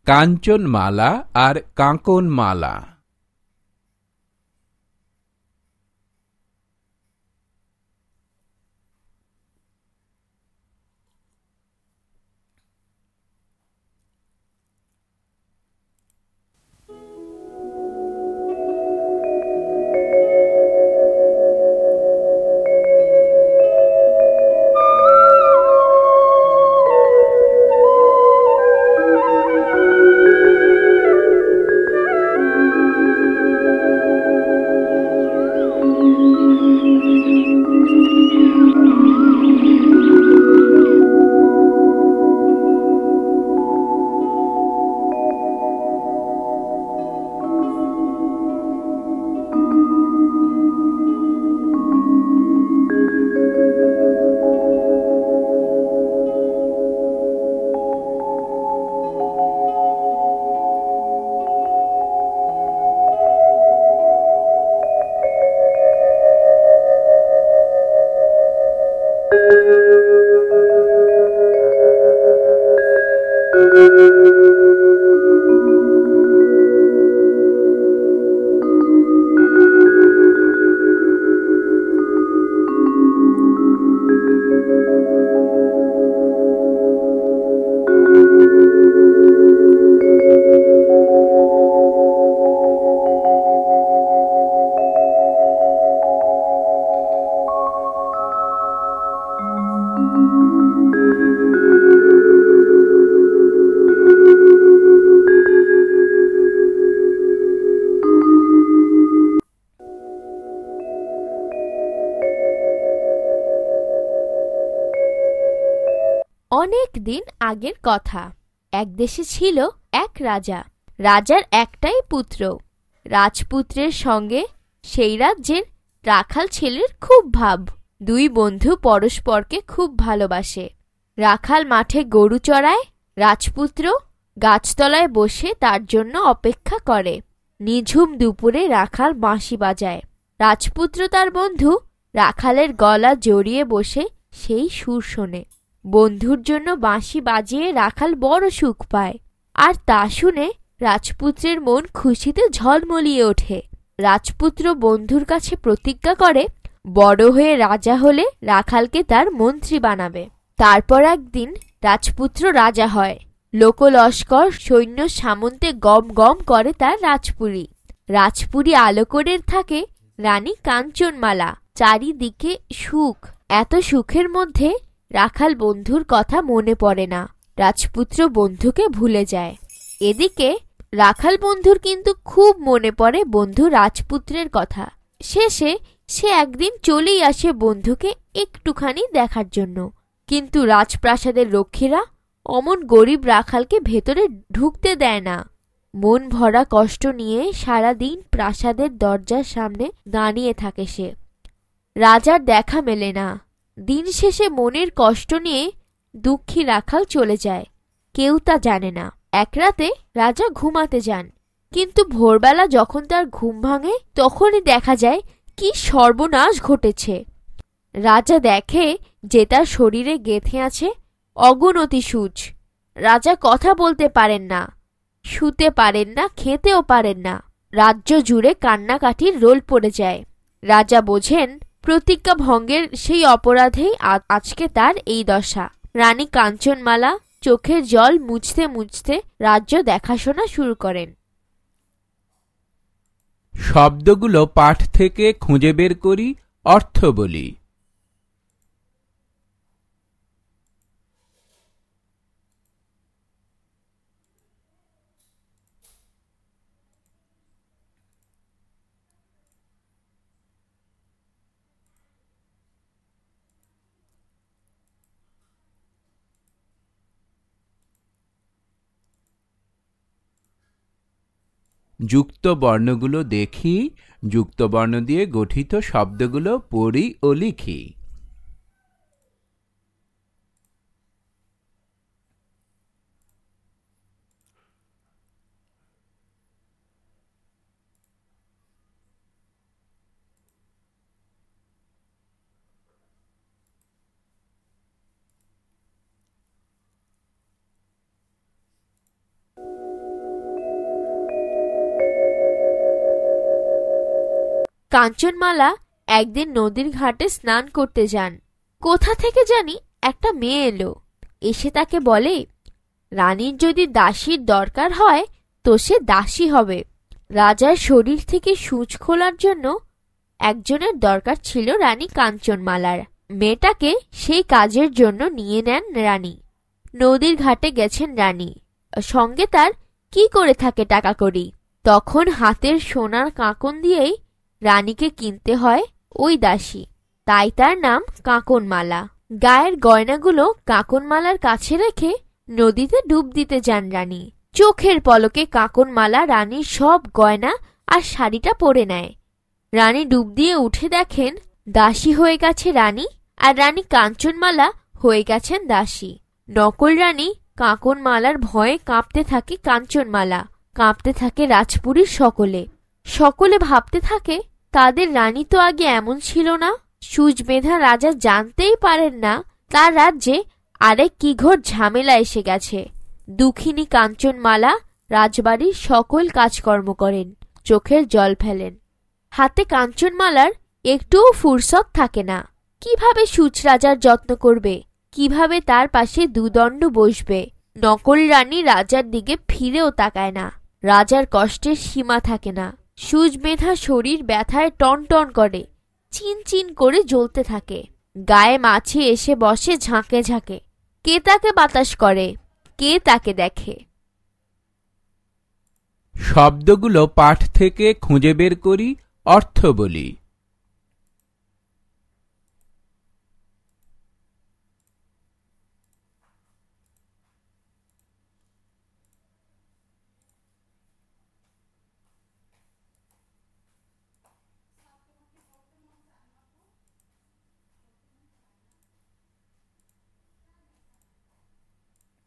কাঞ্চনমালা আর কাঁকনমালা। অনেক দিন আগের কথা। এক দেশে ছিল এক রাজা। রাজার একটাই পুত্র। রাজপুত্রের সঙ্গে সেই রাজ্যের রাখাল ছেলের খুব ভাব। দুই বন্ধু পরস্পরকে খুব ভালোবাসে। রাখাল মাঠে গরু চড়ায়, রাজপুত্র গাছতলায় বসে তার জন্য অপেক্ষা করে। নিঝুম দুপুরে রাখাল বাঁশি বাজায়। রাজপুত্র তার বন্ধু রাখালের গলা জড়িয়ে বসে সেই সুর শোনে। বন্ধুর জন্য বাঁশি বাজিয়ে রাখাল বড় সুখ পায়, আর তা শুনে রাজপুত্রের মন খুশিতে ঝলমলিয়ে ওঠে। রাজপুত্র বন্ধুর কাছে প্রতিজ্ঞা করে বড় হয়ে রাজা হলে রাখালকে তার মন্ত্রী বানাবে। তারপর একদিন রাজপুত্র রাজা হয়। লোকলস্কর সৈন্য সামন্তে গম গম করে তার রাজপুরী। রাজপুরী আলোকরের থাকে রানী কাঞ্চনমালা। চারিদিকে সুখ। এত সুখের মধ্যে রাখাল বন্ধুর কথা মনে পড়ে না। রাজপুত্র বন্ধুকে ভুলে যায়। এদিকে রাখাল বন্ধুর কিন্তু খুব মনে পড়ে বন্ধু রাজপুত্রের কথা। শেষে সে একদিন চলেই আসে বন্ধুকে একটুখানি দেখার জন্য। কিন্তু রাজপ্রাসাদের রক্ষীরা অমন গরিব রাখালকে ভেতরে ঢুকতে দেয় না। মন ভরা কষ্ট নিয়ে সারাদিন প্রাসাদের দরজার সামনে দাঁড়িয়ে থাকে সে। রাজার দেখা মেলে না। দিন শেষে মনের কষ্ট নিয়ে দুঃখী রাখাল চলে যায়। কেউ তা জানে না। এক রাতে রাজা ঘুমাতে যান, কিন্তু ভোরবেলা যখন তার ঘুম ভাঙে তখনই দেখা যায় কি সর্বনাশ ঘটেছে। রাজা দেখে যে তার শরীরে গেঁথে আছে অগুনতি সূচ। রাজা কথা বলতে পারেন না, শুতে পারেন না, খেতেও পারেন না। রাজ্য জুড়ে কান্নাকাটির রোল পড়ে যায়। রাজা বোঝেন প্রতিজ্ঞা ভঙ্গের সেই অপরাধেই আজকে তার এই দশা। রানী কাঞ্চনমালা চোখের জল মুছতে মুছতে রাজ্য দেখাশোনা শুরু করেন। শব্দগুলো পাঠ থেকে খুঁজে বের করি, অর্থ বলি। যুক্ত বর্ণগুলো দেখি, যুক্ত বর্ণ দিয়ে গঠিত শব্দগুলো পড়ি ও লিখি। কাঞ্চনমালা একদিন নদীর ঘাটে স্নান করতে যান। কোথা থেকে জানি একটা মেয়ে এলো, এসে তাকে বলে, রানীর যদি দাসীর দরকার হয় তো সে দাসী হবে। রাজার শরীর থেকে সূচ খোলার জন্য একজনের দরকার ছিল রানী কাঞ্চনমালার। মেয়েটাকে সেই কাজের জন্য নিয়ে নেন রানী। নদীর ঘাটে গেছেন রানী, সঙ্গে তার কি করে থাকে টাকা কড়ি। তখন হাতের সোনার কাঁকন দিয়েই রানীকে কিনতে হয় ওই দাসী, তাই তার নাম কাঁকনমালা। গায়ের গয়নাগুলো কাঁকনমালার কাছে রেখে নদীতে ডুব দিতে যান রানী। চোখের পলকে কাঁকনমালা রানীর সব গয়না আর শাড়িটা পরে নেয়। রানী ডুব দিয়ে উঠে দেখেন দাসী হয়ে গেছে রানী, আর রানী কাঞ্চনমালা হয়ে গেছেন দাসী। নকল রানী কাঁকনমালার ভয়ে কাঁপতে থাকে কাঞ্চনমালা, কাঁপতে থাকে রাজপুরীর সকলে। সকলে ভাবতে থাকে তাদের রানী তো আগে এমন ছিল না। সূচ বেঁধা রাজা জানতেই পারেন না তার রাজ্যে আরেক কি ঘোর ঝামেলা এসে গেছে। দুঃখিনী কাঞ্চনমালা রাজবাড়ির সকল কাজকর্ম করেন, চোখের জল ফেলেন। হাতে কাঞ্চনমালার একটুও ফুরসত থাকে না। কিভাবে সূচ রাজার যত্ন করবে, কিভাবে তার পাশে দুদণ্ড বসবে। নকল রানী রাজার দিকে ফিরেও তাকায় না। রাজার কষ্টের সীমা থাকে না। সূচ বেঁধা শরীর ব্যথায় টনটন করে, চিনচিন করে জ্বলতে থাকে। গায়ে মাছি এসে বসে ঝাঁকে ঝাঁকে। কে তাকে বাতাস করে, কে তাকে দেখে। শব্দগুলো পাঠ থেকে খুঁজে বের করি, অর্থ বলি।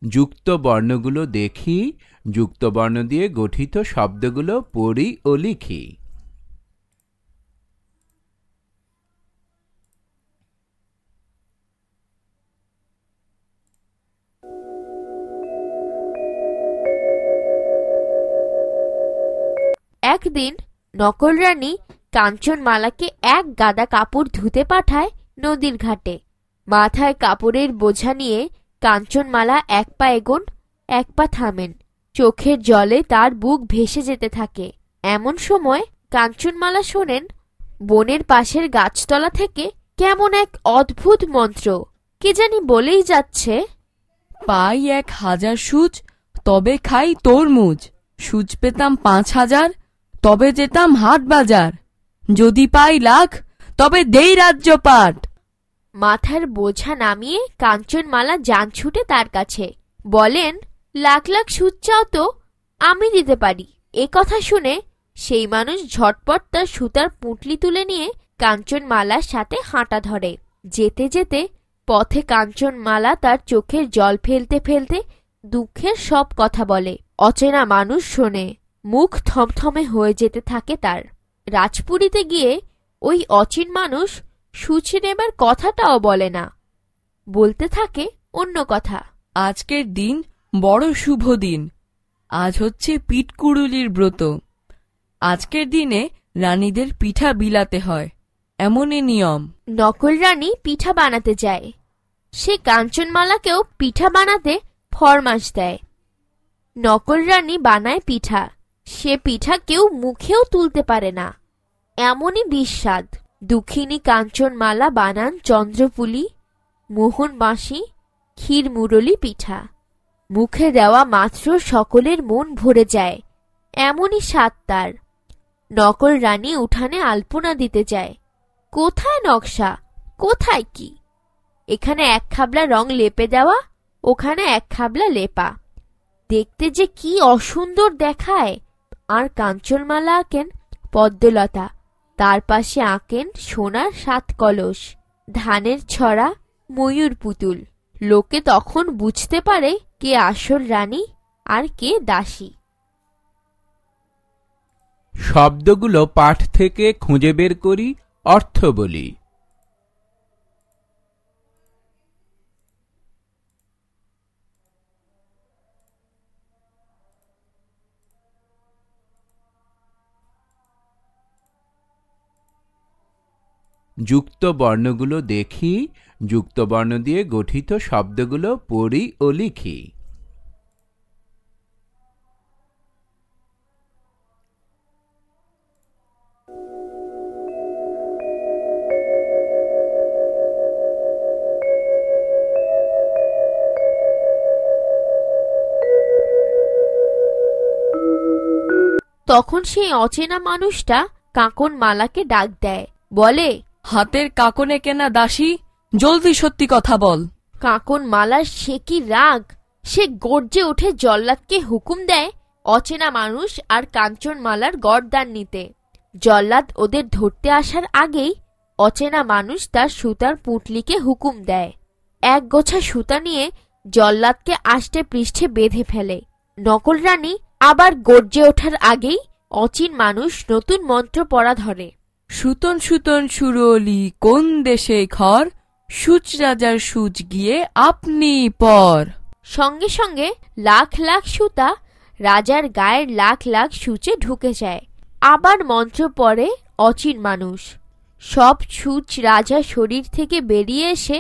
যুক্ত বর্ণগুলো দেখি, যুক্ত বর্ণ দিয়ে গঠিত শব্দগুলো পড়ি ও লিখি। একদিন নকল রানী কাঞ্চনমালাকে এক গাদা কাপড় ধুতে পাঠায় নদীর ঘাটে। মাথায় কাপড়ের বোঝা নিয়ে কাঞ্চনমালা এক পা এগোন, এক পা থামেন। চোখের জলে তার বুক ভেসে যেতে থাকে। এমন সময় কাঞ্চনমালা শোনেন বনের পাশের গাছতলা থেকে কেমন এক অদ্ভুত মন্ত্র কে জানি বলেই যাচ্ছে, পাই 1000 সূচ তবে খাই তরমুজ, সূচ পেতাম 5000 তবে যেতাম হাট বাজার, যদি পাই লাখ তবে দেই রাজ্যপাট। মাথার বোঝা নামিয়ে কাঞ্চনমালা যান ছুটে তার কাছে, বলেন, লাখ লাখ সূচ চাও তো আমি দিতে পারি। এ কথা শুনে সেই মানুষ ঝটপট তার সুতার পুঁটলি তুলে নিয়ে কাঞ্চনমালার সাথে হাঁটা ধরে। যেতে যেতে পথে কাঞ্চনমালা তার চোখের জল ফেলতে ফেলতে দুঃখের সব কথা বলে। অচেনা মানুষ শোনে, মুখ থমথমে হয়ে যেতে থাকে তার। রাজপুরীতে গিয়ে ওই অচিন মানুষ সূচ নেবার কথাটাও বলে না, বলতে থাকে অন্য কথা। আজকের দিন বড় শুভ দিন, আজ হচ্ছে পিঠকুড়ুলির ব্রত। আজকের দিনে রানীদের পিঠা বিলাতে হয়, এমনই নিয়ম। নকল রানী পিঠা বানাতে যায়। সে কাঞ্চনমালাকেও পিঠা বানাতে ফরমাস দেয়। নকল রানী বানায় পিঠা, সে পিঠা কেউ মুখেও তুলতে পারে না, এমনই বিস্বাদ। দুঃখিনী কাঞ্চনমালা বানান চন্দ্রপুলি, মোহন বাঁশি, ক্ষীর মুরলি পিঠা। মুখে দেওয়া মাত্র সকলের মন ভরে যায়, এমনই স্বাদ তার। নকল রানী উঠানে আলপনা দিতে যায়। কোথায় নকশা, কোথায় কি? এখানে এক খাবলা রং লেপে দেওয়া, ওখানে এক খাবলা লেপা। দেখতে যে কি অসুন্দর দেখায়, আর কাঞ্চনমালা আঁকেন পদ্মলতা, তার পাশে আঁকেন সোনার 7 কলস, ধানের ছড়া, ময়ূর পুতুল। লোকে তখন বুঝতে পারে কে আসল রানী আর কে দাসী। শব্দগুলো পাঠ থেকে খুঁজে বের করি, অর্থ বলি। যুক্ত বর্ণগুলো দেখি, যুক্ত বর্ণ দিয়ে গঠিত শব্দগুলো পড়ি ও লিখি। তখন সেই অচেনা মানুষটা কাঁকন মালাকে ডাক দেয়, বলে, হাতের কাকনে কেনা দাসী, জলদি সত্যি কথা বল। কাঁকন মালার সে কি রাগ! সে গর্জে উঠে জল্লাদকে হুকুম দেয় অচেনা মানুষ আর কাঞ্চনমালার গরদান নিতে। জল্লাদ ওদের ধরতে আসার আগেই অচেনা মানুষ তার সুতার পুঁটলিকে হুকুম দেয়। এক গোছা সুতা নিয়ে জল্লাদকে আষ্টে পৃষ্ঠে বেঁধে ফেলে। নকল রানী আবার গর্জে ওঠার আগেই অচিন মানুষ নতুন মন্ত্র পড়া ধরে। সুতন সুতন সুরলি কোন দেশে ঘর, সূচ রাজার সূচ গিয়ে আপনি পর। সঙ্গে সঙ্গে লাখ লাখ সুতা রাজার গায়ের লাখ লাখ সূচে ঢুকে যায়। আবার মন্ত্র পড়ে অচিন মানুষ। সব সূচ রাজার শরীর থেকে বেরিয়ে এসে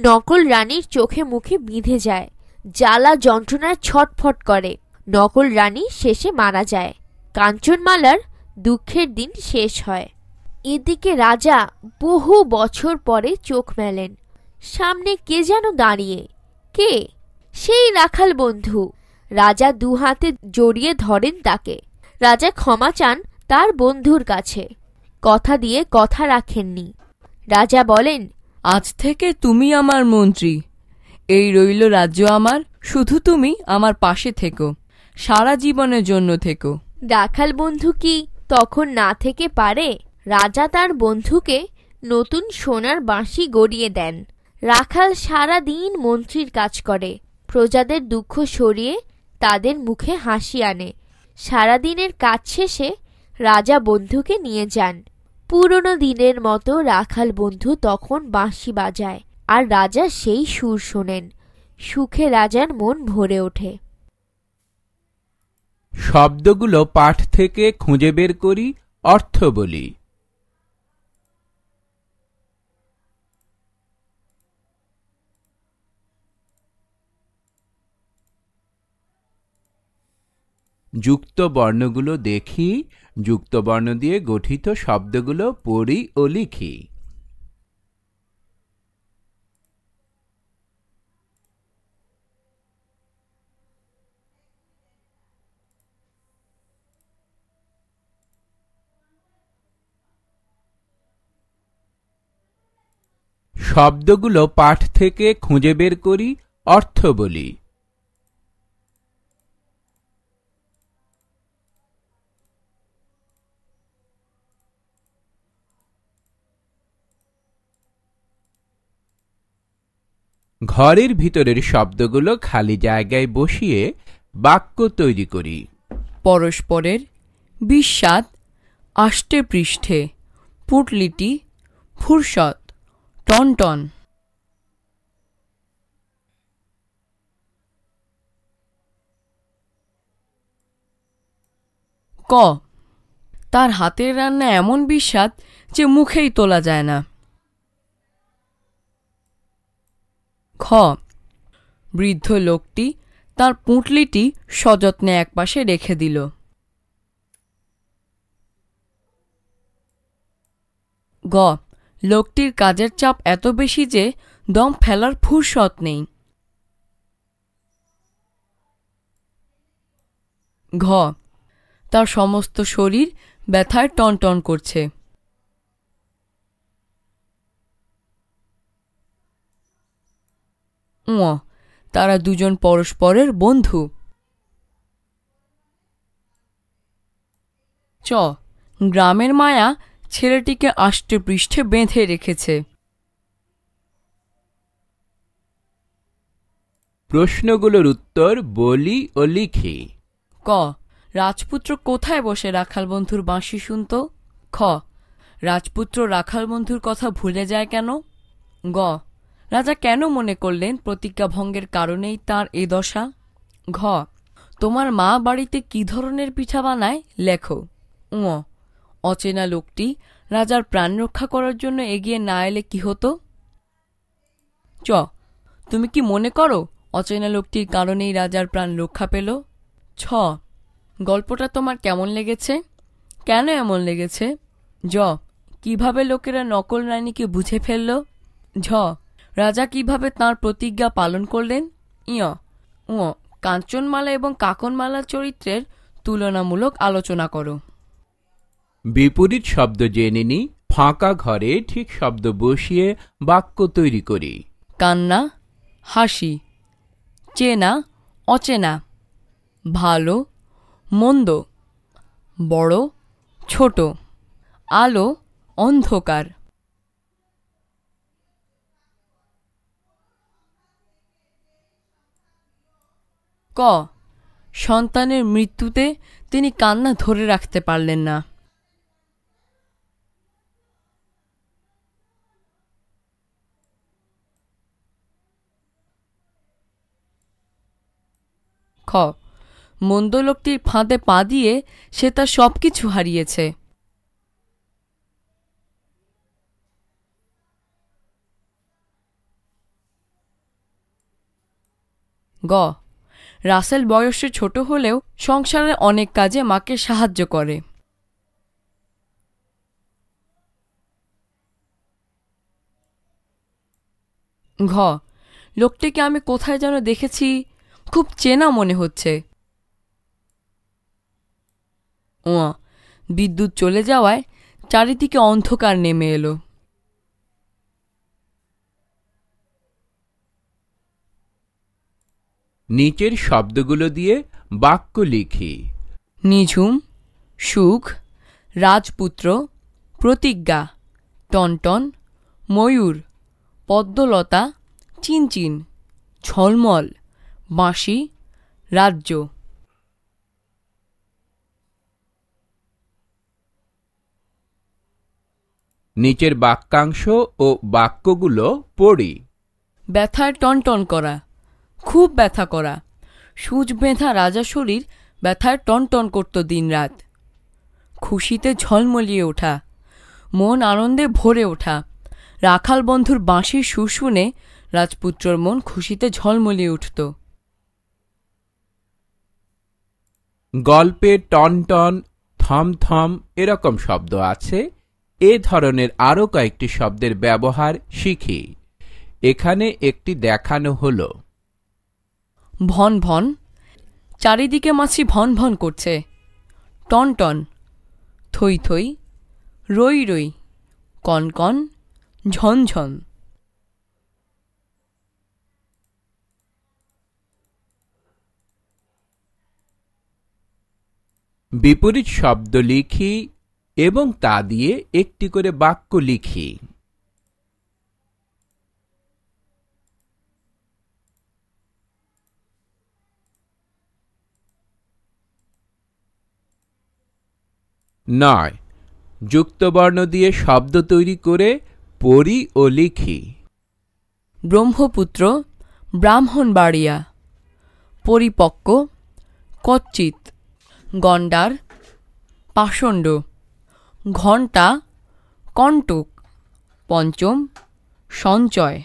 নকল রানীর চোখে মুখে বিঁধে যায়। জ্বালা যন্ত্রণায় ছটফট করে। নকল রানী শেষে মারা যায়। কাঞ্চনমালার দুঃখের দিন শেষ হয়। এদিকে রাজা বহু বছর পরে চোখ মেলেন। সামনে কে যেন দাঁড়িয়ে। কে? সেই রাখাল বন্ধু। রাজা দুহাতে জড়িয়ে ধরেন তাকে। রাজা ক্ষমা চান তার বন্ধুর কাছে। কথা দিয়ে কথা রাখেননি। রাজা বলেন, আজ থেকে তুমি আমার মন্ত্রী, এই রইল রাজ্য আমার, শুধু তুমি আমার পাশে থেকো, সারা জীবনের জন্য থেকো। রাখাল বন্ধু কি তখন না থেকে পারে? রাজা তার বন্ধুকে নতুন সোনার বাঁশি গড়িয়ে দেন। রাখাল সারা দিন মন্ত্রীর কাজ করে, প্রজাদের দুঃখ সরিয়ে তাদের মুখে হাসি আনে। সারাদিনের কাজ শেষে রাজা বন্ধুকে নিয়ে যান। পুরনো দিনের মতো রাখাল বন্ধু তখন বাঁশি বাজায়, আর রাজা সেই সুর শোনেন। সুখে রাজার মন ভরে ওঠে। শব্দগুলো পাঠ থেকে খুঁজে বের করি, অর্থ বলি। যুক্ত বর্ণগুলো দেখি, যুক্ত বর্ণ দিয়ে গঠিত শব্দগুলো পড়ি ও লিখি। শব্দগুলো পাঠ থেকে খুঁজে বের করি, অর্থ বলি। ঘরের ভিতরের শব্দগুলো খালি জায়গায় বসিয়ে বাক্য তৈরি করি। পরস্পরের বিস্বাদ, আষ্টে পৃষ্ঠে, পুটলিটি, ফুরসত, টনটন। ক, তার হাতের রান্না এমন বিস্বাদ যে মুখেই তোলা যায় না। খ, বৃদ্ধ লোকটি তার পুঁটলিটি সযত্নে একপাশে রেখে দিল। গ, লোকটির কাজের চাপ এত বেশি যে দম ফেলার ফুরসত নেই। ঘ, তার সমস্ত শরীর ব্যথায় টনটন করছে। ঙ, তারা দুজন পরস্পরের বন্ধু। চ গ্রামের মায়া ছেলেটিকে আষ্টে পৃষ্ঠে বেঁধে রেখেছে। প্রশ্নগুলোর উত্তর বলি ও লিখি। ক রাজপুত্র কোথায় বসে রাখাল বন্ধুর বাঁশি শুনত? খ রাজপুত্র রাখাল বন্ধুর কথা ভুলে যায় কেন? গ রাজা কেন মনে করলেন প্রতিজ্ঞা ভঙ্গের কারণেই তার এ দশা? ঘ তোমার মা বাড়িতে কি ধরনের পিঠা বানায় লেখো। উ অচেনা লোকটি রাজার প্রাণ রক্ষা করার জন্য এগিয়ে না এলে কি হতো? চ তুমি কি মনে করো অচেনা লোকটির কারণেই রাজার প্রাণ রক্ষা পেল? ছ গল্পটা তোমার কেমন লেগেছে? কেন এমন লেগেছে? জ কিভাবে লোকেরা নকল রানীকে বুঝে ফেলল? ঝ রাজা কিভাবে তাঁর প্রতিজ্ঞা পালন করলেন? ইয় উ কাঞ্চনমালা এবং কাকনমালার চরিত্রের তুলনামূলক আলোচনা করো। বিপরীত শব্দ জেনে নি, ফাঁকা ঘরে ঠিক শব্দ বসিয়ে বাক্য তৈরি করি। কান্না, হাসি, চেনা, অচেনা, ভালো, মন্দ, বড়, ছোট, আলো, অন্ধকার। ক সন্তানের মৃত্যুতে তিনি কান্না ধরে রাখতে পারলেন না। খ মন্দ লোকটির ফাঁদে পা দিয়ে সে তার সবকিছু হারিয়েছে। গ রাসেল বয়সে ছোট হলেও সংসারের অনেক কাজে মাকে সাহায্য করে। ঘ লোকটিকে আমি কোথায় যেন দেখেছি, খুব চেনা মনে হচ্ছে। ও বিদ্যুৎ চলে যাওয়ায় চারিদিকে অন্ধকার নেমে এলো। নিচের শব্দগুলো দিয়ে বাক্য লিখি। নিঝুম, সুখ, রাজপুত্র, প্রতিজ্ঞা, টনটন, ময়ূর, পদ্মলতা, চিনচিন, ঝলমল, বাঁশি, রাজ্য। নিচের বাক্যাংশ ও বাক্যগুলো পড়ি। ব্যথায় টনটন করা, খুব ব্যথা করা। সূচ বেঁধা রাজা শরীর ব্যথায় টনটন করত দিনরাত। খুশিতে ঝলমলিয়ে ওঠা, মন আনন্দে ভরে ওঠা। রাখাল বন্ধুর বাঁশির সুর শুনে রাজপুত্রর মন খুশিতে ঝলমলিয়ে উঠত। গল্পে টনটন, থমথম এরকম শব্দ আছে। এ ধরনের আরও কয়েকটি শব্দের ব্যবহার শিখি। এখানে একটি দেখানো হলো। ভন ভন, চারিদিকে মাছি ভন ভন করছে। টনটন, থই থই, রই রই, কনকন, ঝনঝন। বিপরীত শব্দ লিখি এবং তা দিয়ে একটি করে বাক্য লিখি। নয় যুক্তবর্ণ দিয়ে শব্দ তৈরি করে পড়ি ও লিখি। ব্রহ্মপুত্র, ব্রাহ্মণবাড়িয়া, পরিপক্ক, কচ্চিৎ, গণ্ডার, পাষণ্ড, ঘণ্টা, কণ্টক, পঞ্চম, সঞ্চয়।